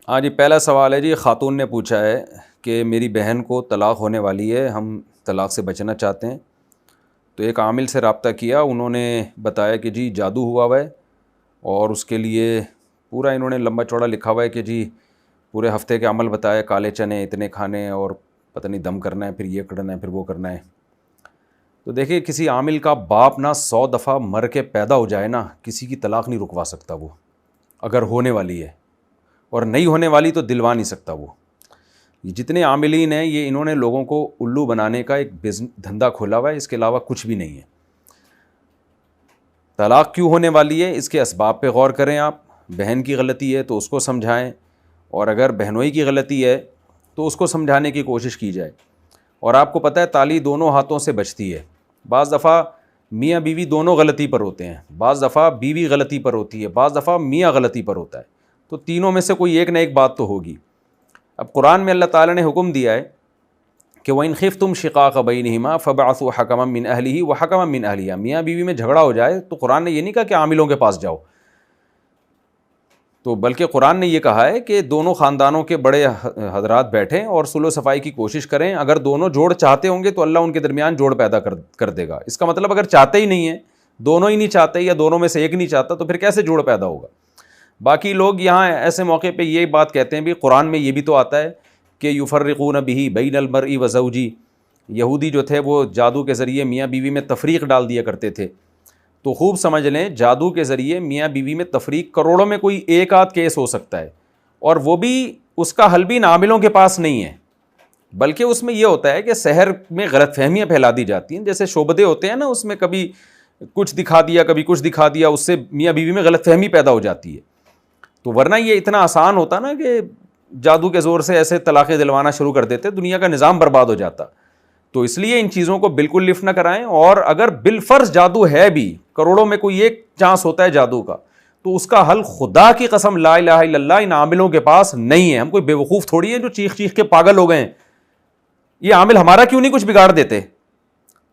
ہاں جی، پہلا سوال ہے جی، خاتون نے پوچھا ہے کہ میری بہن کو طلاق ہونے والی ہے، ہم طلاق سے بچنا چاہتے ہیں۔ تو ایک عامل سے رابطہ کیا، انہوں نے بتایا کہ جی جادو ہوا ہوا ہے، اور اس کے لیے پورا انہوں نے لمبا چوڑا لکھا ہوا ہے کہ جی پورے ہفتے کے عمل بتایا، کالے چنے اتنے کھانے، اور پتہ نہیں دم کرنا ہے، پھر یہ کرنا ہے، پھر وہ کرنا ہے۔ تو دیکھیے، کسی عامل کا باپ نہ 100 دفعہ مر کے پیدا ہو جائے نا، کسی کی طلاق نہیں رکوا سکتا وہ، اگر ہونے والی ہے، اور نہیں ہونے والی تو دلوا نہیں سکتا وہ۔ یہ جتنے عاملین ہیں، یہ انہوں نے لوگوں کو الو بنانے کا ایک دھندا کھولا ہوا ہے، اس کے علاوہ کچھ بھی نہیں ہے۔ طلاق کیوں ہونے والی ہے، اس کے اسباب پہ غور کریں آپ۔ بہن کی غلطی ہے تو اس کو سمجھائیں، اور اگر بہنوئی کی غلطی ہے تو اس کو سمجھانے کی کوشش کی جائے۔ اور آپ کو پتہ ہے تالی دونوں ہاتھوں سے بجتی ہے۔ بعض دفعہ میاں بیوی دونوں غلطی پر ہوتے ہیں، بعض دفعہ بیوی غلطی پر ہوتی ہے، بعض دفعہ میاں غلطی پر ہوتا ہے، تو تینوں میں سے کوئی ایک نہ ایک بات تو ہوگی۔ اب قرآن میں اللہ تعالیٰ نے حکم دیا ہے کہ وَإِنْ خِفْتُمْ شِقَاقَ بَيْنِهِمَا فَابْعَثُوا حَكَمًا مِّنْ أَهْلِهِ وَحَكَمًا مِّنْ أَهْلِهَا۔ میاں بیوی میں جھگڑا ہو جائے تو قرآن نے یہ نہیں کہا کہ عاملوں کے پاس جاؤ، تو بلکہ قرآن نے یہ کہا ہے کہ دونوں خاندانوں کے بڑے حضرات بیٹھیں اور صلح و صفائی کی کوشش کریں۔ اگر دونوں جوڑ چاہتے ہوں گے تو اللہ ان کے درمیان جوڑ پیدا کر دے گا۔ اس کا مطلب اگر چاہتے ہی نہیں ہیں، دونوں ہی نہیں چاہتے، یا دونوں میں سے ایک نہیں چاہتا، تو پھر کیسے جوڑ پیدا ہوگا؟ باقی لوگ یہاں ایسے موقع پہ یہ بات کہتے ہیں بھی، قرآن میں یہ بھی تو آتا ہے کہ یفرقون بہ بین المرء وزوجہ۔ یہودی جو تھے وہ جادو کے ذریعے میاں بیوی میں تفریق ڈال دیا کرتے تھے۔ تو خوب سمجھ لیں، جادو کے ذریعے میاں بیوی میں تفریق کروڑوں میں کوئی ایک آدھ کیس ہو سکتا ہے، اور وہ بھی اس کا حل بھی ان عاملوں کے پاس نہیں ہے، بلکہ اس میں یہ ہوتا ہے کہ سحر میں غلط فہمیاں پھیلا دی جاتی ہیں۔ جیسے شعبدے ہوتے ہیں نا، اس میں کبھی کچھ دکھا دیا، کبھی کچھ دکھا دیا، اس سے میاں بیوی میں غلط فہمی پیدا ہو جاتی ہے۔ تو ورنہ یہ اتنا آسان ہوتا نا کہ جادو کے زور سے ایسے طلاقیں دلوانا شروع کر دیتے، دنیا کا نظام برباد ہو جاتا۔ تو اس لیے ان چیزوں کو بالکل لفٹ نہ کرائیں، اور اگر بالفرض جادو ہے بھی، کروڑوں میں کوئی ایک چانس ہوتا ہے جادو کا، تو اس کا حل خدا کی قسم لا الہ الا اللہ ان عاملوں کے پاس نہیں ہے۔ ہم کوئی بے وقوف تھوڑی ہیں جو چیخ چیخ کے پاگل ہو گئے ہیں۔ یہ عامل ہمارا کیوں نہیں کچھ بگاڑ دیتے؟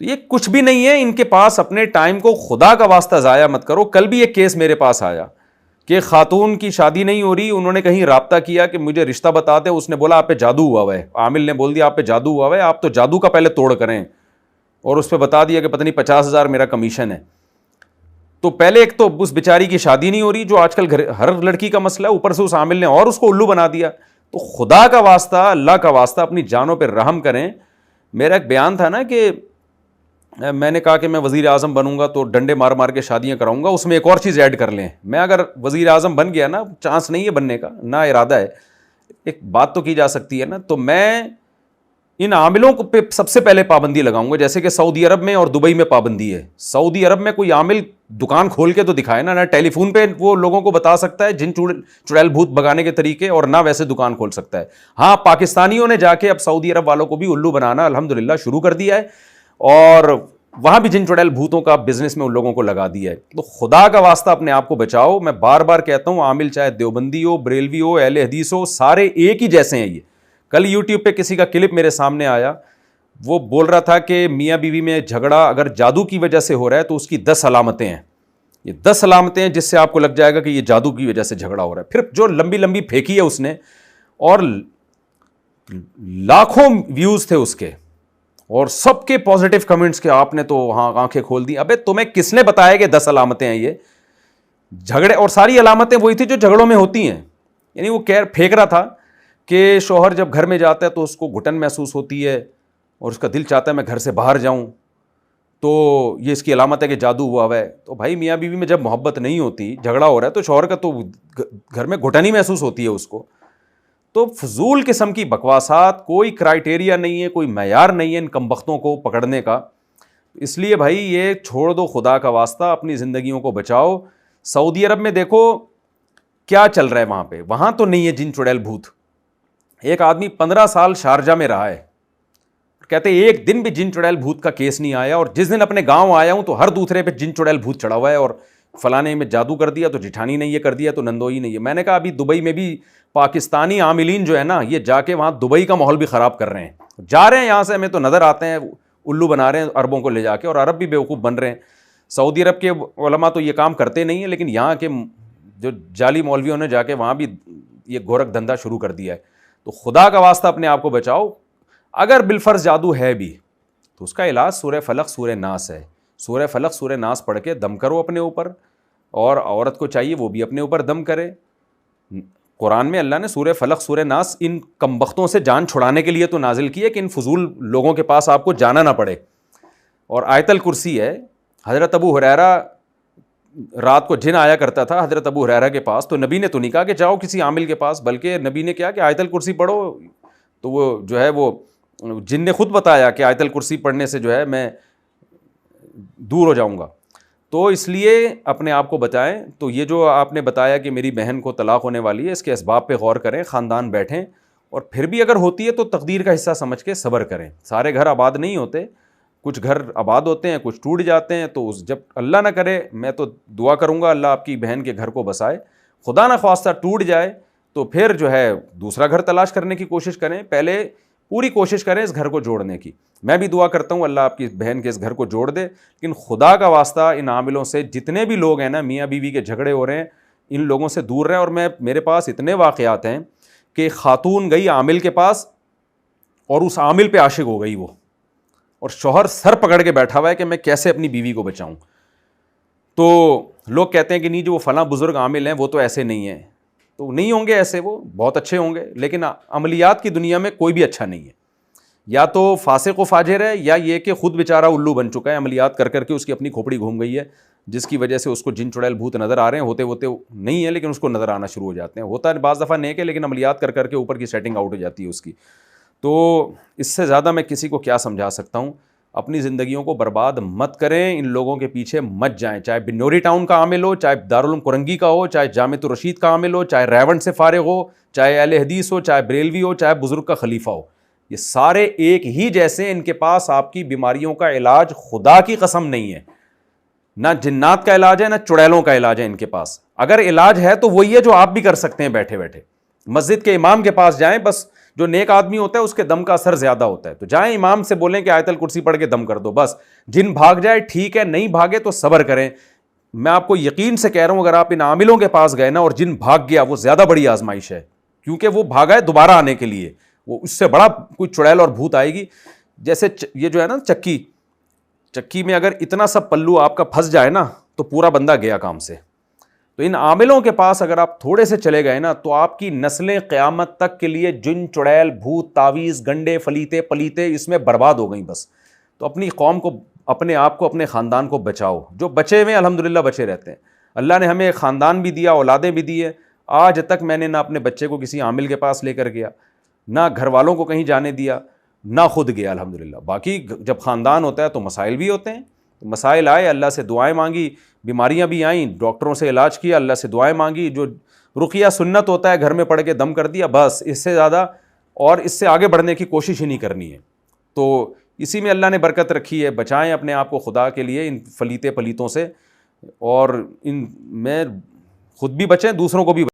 یہ کچھ بھی نہیں ہے ان کے پاس۔ اپنے ٹائم کو خدا کا واسطہ ضائع مت کرو۔ کل بھی ایک کیس میرے پاس آیا کہ خاتون کی شادی نہیں ہو رہی، انہوں نے کہیں رابطہ کیا کہ مجھے رشتہ بتا دے، اس نے بولا آپ پہ جادو ہوا ہوا ہے۔ عامل نے بول دیا آپ پہ جادو ہوا ہوا ہے، آپ تو جادو کا پہلے توڑ کریں، اور اس پہ بتا دیا کہ پتہ نہیں 50,000 میرا کمیشن ہے۔ تو پہلے ایک تو اس بیچاری کی شادی نہیں ہو رہی، جو آج کل ہر لڑکی کا مسئلہ ہے، اوپر سے اس عامل نے اور اس کو الو بنا دیا۔ تو خدا کا واسطہ، اللہ کا واسطہ، اپنی جانوں پہ رحم کریں۔ میرا ایک بیان تھا نا کہ میں نے کہا کہ میں وزیر اعظم بنوں گا تو ڈنڈے مار مار کے شادیاں کراؤں گا، اس میں ایک اور چیز ایڈ کر لیں، میں اگر وزیر اعظم بن گیا نا، چانس نہیں ہے بننے کا، نہ ارادہ ہے، ایک بات تو کی جا سکتی ہے نا، تو میں ان عاملوں کو پہ سب سے پہلے پابندی لگاؤں گا۔ جیسے کہ سعودی عرب میں اور دبئی میں پابندی ہے۔ سعودی عرب میں کوئی عامل دکان کھول کے تو دکھائے نا، نہ ٹیلی فون پہ وہ لوگوں کو بتا سکتا ہے جن چڑیل بھوت بگانے کے طریقے، اور نہ ویسے دکان کھول سکتا ہے۔ ہاں، پاکستانیوں نے جا کے اب سعودی عرب والوں کو بھی الو بنانا الحمدللہ شروع کر دیا ہے، اور وہاں بھی جن چڑیل بھوتوں کا بزنس میں ان لوگوں کو لگا دیا ہے۔ تو خدا کا واسطہ اپنے آپ کو بچاؤ۔ میں بار بار کہتا ہوں، عامل چاہے دیوبندی ہو، بریلوی ہو، اہل حدیث ہو، سارے ایک ہی جیسے ہیں۔ یہ کل یوٹیوب پہ کسی کا کلپ میرے سامنے آیا، وہ بول رہا تھا کہ میاں بیوی میں جھگڑا اگر جادو کی وجہ سے ہو رہا ہے تو اس کی 10 علامتیں ہیں۔ یہ 10 علامتیں ہیں جس سے آپ کو لگ جائے گا کہ یہ جادو کی وجہ سے جھگڑا ہو رہا ہے۔ پھر جو لمبی لمبی پھینکی ہے اس نے، اور لاکھوں ویوز تھے اس کے، اور سب کے پازیٹیو کمنٹس کے، آپ نے تو وہاں آنکھیں کھول دی۔ ابے تمہیں کس نے بتایا کہ 10 علامتیں ہیں یہ جھگڑے؟ اور ساری علامتیں وہی تھی جو جھگڑوں میں ہوتی ہیں۔ یعنی وہ پھینک رہا تھا کہ شوہر جب گھر میں جاتا ہے تو اس کو گھٹن محسوس ہوتی ہے، اور اس کا دل چاہتا ہے میں گھر سے باہر جاؤں، تو یہ اس کی علامت ہے کہ جادو ہوا ہوا ہے۔ تو بھائی میاں بیوی میں جب محبت نہیں ہوتی، جھگڑا ہو رہا ہے، تو شوہر کا تو گھر میں گھٹن ہی محسوس ہوتی ہے اس کو۔ تو فضول قسم کی بکواسات، کوئی کرائٹیریا نہیں ہے، کوئی معیار نہیں ہے ان کمبختوں کو پکڑنے کا۔ اس لیے بھائی یہ چھوڑ دو، خدا کا واسطہ اپنی زندگیوں کو بچاؤ۔ سعودی عرب میں دیکھو کیا چل رہا ہے وہاں پہ، وہاں تو نہیں ہے جن چڑیل بھوت۔ ایک آدمی 15 سال شارجہ میں رہا ہے، کہتے ایک دن بھی جن چڑیل بھوت کا کیس نہیں آیا، اور جس دن اپنے گاؤں آیا ہوں تو ہر دوسرے پہ جن چڑیل بھوت چڑھا ہوا ہے، اور فلانے میں جادو کر دیا تو جٹھانی نے یہ کر دیا تو نندوئی نے یہ۔ میں نے کہا ابھی دبئی میں بھی پاکستانی عاملین جو ہے نا، یہ جا کے وہاں دبئی کا ماحول بھی خراب کر رہے ہیں، جا رہے ہیں یہاں سے، ہمیں تو نظر آتے ہیں الو بنا رہے ہیں عربوں کو لے جا کے، اور عرب بھی بیوقوف بن رہے ہیں۔ سعودی عرب کے علماء تو یہ کام کرتے نہیں ہیں، لیکن یہاں کے جو جعلی مولویوں نے جا کے وہاں بھی یہ گورکھ دھندا شروع کر دیا ہے. تو خدا کا واسطہ اپنے آپ کو بچاؤ. اگر بالفرض جادو ہے بھی تو اس کا علاج سورہ فلق سورہ ناس ہے. سورہ فلق سورہ ناس پڑھ کے دم کرو اپنے اوپر, اور عورت کو چاہیے وہ بھی اپنے اوپر دم کرے. قرآن میں اللہ نے سورہ فلق سورہ ناس ان کمبختوں سے جان چھڑانے کے لیے تو نازل کی ہے کہ ان فضول لوگوں کے پاس آپ کو جانا نہ پڑے. اور آیت الکرسی ہے. حضرت ابو ہریرہ رات کو جن آیا کرتا تھا حضرت ابو ہریرہ کے پاس, تو نبی نے تو نہیں کہا کہ جاؤ کسی عامل کے پاس, بلکہ نبی نے کیا کہ آیت الکرسی پڑھو. تو وہ جو ہے وہ جن نے خود بتایا کہ آیت الکرسی پڑھنے سے جو ہے میں دور ہو جاؤں گا. تو اس لیے اپنے آپ کو بچائیں. تو یہ جو آپ نے بتایا کہ میری بہن کو طلاق ہونے والی ہے, اس کے اسباب پہ غور کریں, خاندان بیٹھیں, اور پھر بھی اگر ہوتی ہے تو تقدیر کا حصہ سمجھ کے صبر کریں. سارے گھر آباد نہیں ہوتے, کچھ گھر آباد ہوتے ہیں, کچھ ٹوٹ جاتے ہیں. تو جب اللہ نہ کرے, میں تو دعا کروں گا اللہ آپ کی بہن کے گھر کو بسائے. خدا نہ خواستہ ٹوٹ جائے تو پھر جو ہے دوسرا گھر تلاش کرنے کی کوشش کریں. پہلے پوری کوشش کریں اس گھر کو جوڑنے کی. میں بھی دعا کرتا ہوں اللہ آپ کی بہن کے اس گھر کو جوڑ دے. لیکن خدا کا واسطہ ان عاملوں سے جتنے بھی لوگ ہیں نا, میاں بیوی کے جھگڑے ہو رہے ہیں, ان لوگوں سے دور رہیں. اور میرے پاس اتنے واقعات ہیں کہ خاتون گئی عامل کے پاس اور اس عامل پہ عاشق ہو گئی وہ, اور شوہر سر پکڑ کے بیٹھا ہوا ہے کہ میں کیسے اپنی بیوی کو بچاؤں. تو لوگ کہتے ہیں کہ نہیں جو وہ فلاں بزرگ عامل ہیں وہ تو ایسے نہیں ہیں. تو نہیں ہوں گے ایسے, وہ بہت اچھے ہوں گے, لیکن عملیات کی دنیا میں کوئی بھی اچھا نہیں ہے. یا تو فاسق و فاجر ہے, یا یہ کہ خود بیچارہ الو بن چکا ہے, عملیات کر کر کے اس کی اپنی کھوپڑی گھوم گئی ہے, جس کی وجہ سے اس کو جن چڑیل بھوت نظر آ رہے ہیں. ہوتے نہیں ہے لیکن اس کو نظر آنا شروع ہو جاتے ہیں. ہوتا ہے بعض دفعہ نیک ہے, لیکن عملیات کر کر کے اوپر کی سیٹنگ آؤٹ ہو جاتی ہے اس کی. تو اس سے زیادہ میں کسی کو کیا سمجھا سکتا ہوں. اپنی زندگیوں کو برباد مت کریں, ان لوگوں کے پیچھے مت جائیں. چاہے بنوری ٹاؤن کا عامل ہو, چاہے دارالعلوم کرنگی کا ہو, چاہے جامعۃ الرشید کا عامل ہو, چاہے ریونڈ سے فارغ ہو, چاہے اہل حدیث ہو, چاہے بریلوی ہو, چاہے بزرگ کا خلیفہ ہو, یہ سارے ایک ہی جیسے. ان کے پاس آپ کی بیماریوں کا علاج خدا کی قسم نہیں ہے. نہ جنات کا علاج ہے, نہ چڑیلوں کا علاج ہے ان کے پاس. اگر علاج ہے تو وہی ہے جو آپ بھی کر سکتے ہیں بیٹھے بیٹھے. مسجد کے امام کے پاس جائیں, بس جو نیک آدمی ہوتا ہے اس کے دم کا اثر زیادہ ہوتا ہے, تو جائیں امام سے بولیں کہ آیت الکرسی پڑھ کے دم کر دو, بس. جن بھاگ جائے ٹھیک ہے, نہیں بھاگے تو صبر کریں. میں آپ کو یقین سے کہہ رہا ہوں, اگر آپ ان عاملوں کے پاس گئے نا اور جن بھاگ گیا, وہ زیادہ بڑی آزمائش ہے, کیونکہ وہ بھاگا ہے دوبارہ آنے کے لیے. وہ اس سے بڑا کوئی چڑیل اور بھوت آئے گی. جیسے یہ جو ہے نا چکی میں اگر اتنا سا پلو آپ کا پھنس جائے نا تو پورا بندہ گیا کام سے. تو ان عاملوں کے پاس اگر آپ تھوڑے سے چلے گئے نا تو آپ کی نسلیں قیامت تک کے لیے جن چڑیل بھوت تعویذ گنڈے فلیتے پلیتے اس میں برباد ہو گئیں بس. تو اپنی قوم کو, اپنے آپ کو, اپنے خاندان کو بچاؤ. جو بچے ہوئے الحمدللہ بچے رہتے ہیں. اللہ نے ہمیں خاندان بھی دیا, اولادیں بھی دی ہے. آج تک میں نے نہ اپنے بچے کو کسی عامل کے پاس لے کر گیا, نہ گھر والوں کو کہیں جانے دیا, نہ خود گیا الحمدللہ. باقی جب خاندان ہوتا ہے تو مسائل بھی ہوتے ہیں. مسائل آئے, اللہ سے دعائیں مانگی, بیماریاں بھی آئیں, ڈاکٹروں سے علاج کیا, اللہ سے دعائیں مانگی. جو رقیہ سنت ہوتا ہے گھر میں پڑھ کے دم کر دیا, بس. اس سے زیادہ اور اس سے آگے بڑھنے کی کوشش ہی نہیں کرنی ہے. تو اسی میں اللہ نے برکت رکھی ہے. بچائیں اپنے آپ کو خدا کے لیے ان فلیتے پلیتوں سے, اور ان میں خود بھی بچیں, دوسروں کو بھی